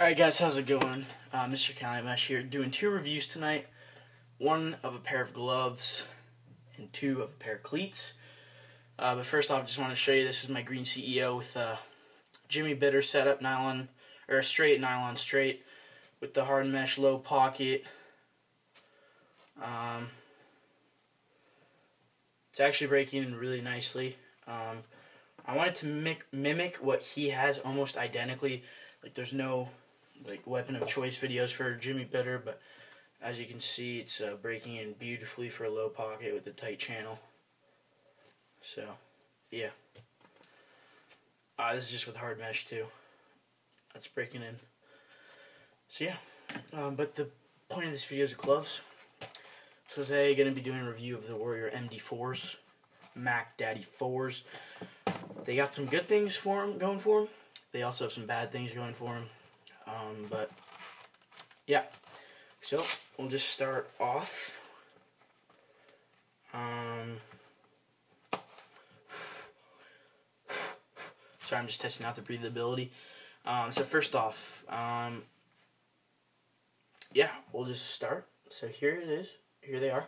Alright guys, how's it going? Mr. Cali Mesh here, doing two reviews tonight. One of a pair of gloves, and two of a pair of cleats. But first off, I just want to show you, this is my green CEO with Jimmy Bitter setup nylon, or straight nylon straight, with the hard mesh low pocket. It's actually breaking in really nicely. I wanted to mimic what he has almost identically. Like, there's no weapon of choice videos for Jimmy Bitter, but as you can see, it's breaking in beautifully for a low pocket with the tight channel. So yeah, this is just with hard mesh too. That's breaking in. So yeah, but the point of this video is the gloves. So today I'm going to be doing a review of the Warrior MD4s, Mac Daddy 4s. They got some good things going for them. They also have some bad things going for them. But yeah, so we'll just start off. Sorry, I'm just testing out the breathability. So first off, yeah, we'll just start. So here it is. Here they are.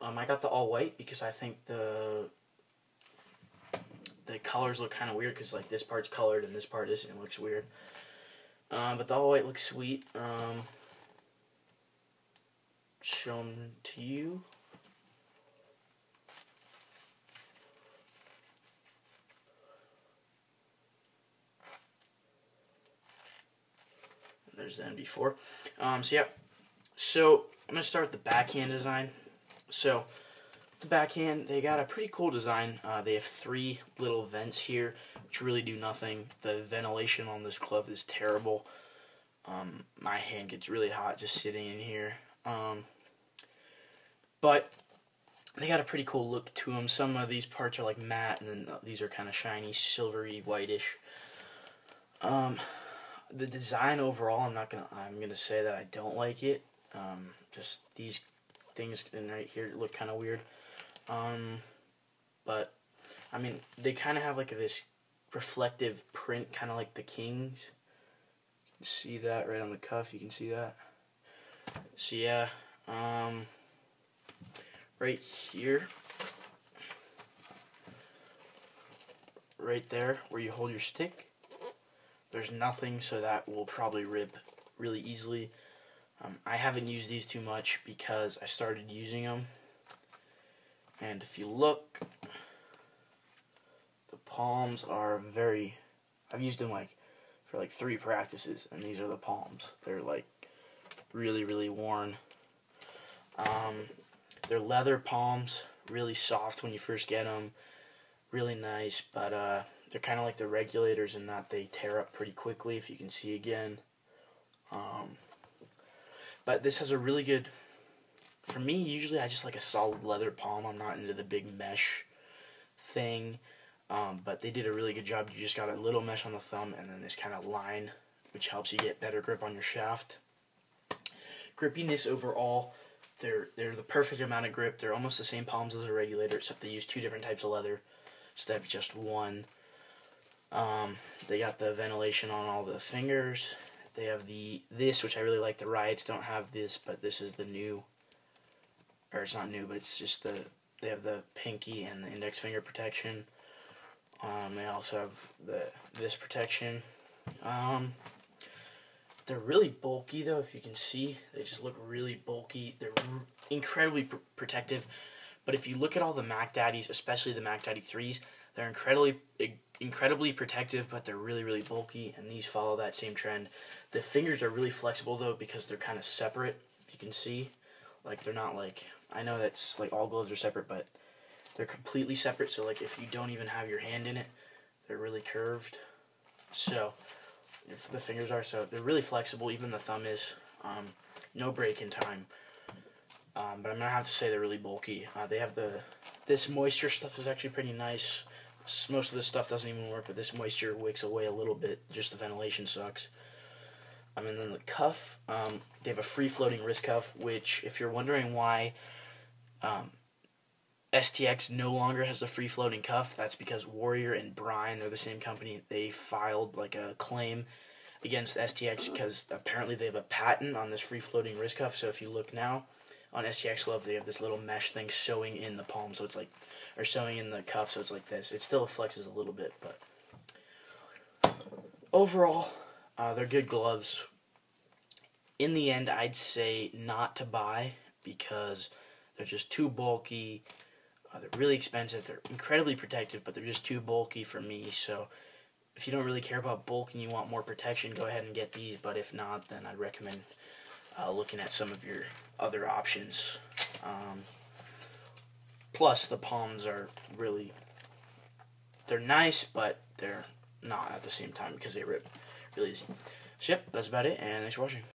I got the all white because I think the colors look kind of weird, because like this part's colored and this part isn't. It looks weird. But the all white looks sweet. Show them to you. There's the MD4. So yeah. So I'm gonna start with the backhand design. So the backhand, they got a pretty cool design. They have three little vents here, which really do nothing. The ventilation on this glove is terrible. My hand gets really hot just sitting in here. But they got a pretty cool look to them. Some of these parts are like matte, and then these are kind of shiny, silvery, whitish. The design overall, I'm gonna say that I don't like it. Just these things in right here look kind of weird. But I mean, they kind of have like this reflective print, kind of like the Kings. You can see that right on the cuff. You can see that. So yeah, right here, right there where you hold your stick, there's nothing, so that will probably rip really easily. I haven't used these too much because I started using them, and if you look, the palms are I've used them for 3 practices, and these are the palms. They're like really worn. They're leather palms, really soft when you first get them, really nice, but they're kind of like the regulators in that they tear up pretty quickly, if you can see again. But this has a really good, for me, usually I just like a solid leather palm. I'm not into the big mesh thing, but they did a really good job. You just got a little mesh on the thumb and then this kind of line, which helps you get better grip on your shaft. Grippiness overall, they're the perfect amount of grip. They're almost the same palms as a regulator, except they use 2 different types of leather instead of just one. They got the ventilation on all the fingers. They have this, which I really like. The Riots don't have this, but this is the new, or it's not new, but it's just they have the pinky and the index finger protection. They also have this protection. They're really bulky though, if you can see. They just look really bulky. They're incredibly protective. But if you look at all the Mac Daddies, especially the Mac Daddy 3s, they're incredibly protective, but they're really bulky, and these follow that same trend. The fingers are really flexible though, because they're kind of separate, if you can see. Like, they're not like, I know that's like all gloves are separate, but they're completely separate, so like if you don't even have your hand in it, they're really curved. So the fingers are, so they're really flexible. Even the thumb is. No break in time. But I'm gonna have to say they're really bulky. They have this moisture stuff is actually pretty nice. Most of this stuff doesn't even work, but this moisture wicks away a little bit. Just the ventilation sucks. And then the cuff, they have a free-floating wrist cuff, which, if you're wondering why STX no longer has a free-floating cuff, that's because Warrior and Brine, they're the same company, they filed like a claim against STX because apparently they have a patent on this free-floating wrist cuff. So if you look now on STX Glove, they have this little mesh thing sewing in the palm, so it's like, or sewing in the cuff, so it's like this. It still flexes a little bit, but overall, they're good gloves. In the end, I'd say not to buy because they're just too bulky. They're really expensive. They're incredibly protective, but they're just too bulky for me. So if you don't really care about bulk and you want more protection, go ahead and get these. But if not, then I'd recommend looking at some of your other options. Plus, the palms are really, they're nice, but they're not at the same time because they rip really easy. So yep, that's about it, and thanks for watching.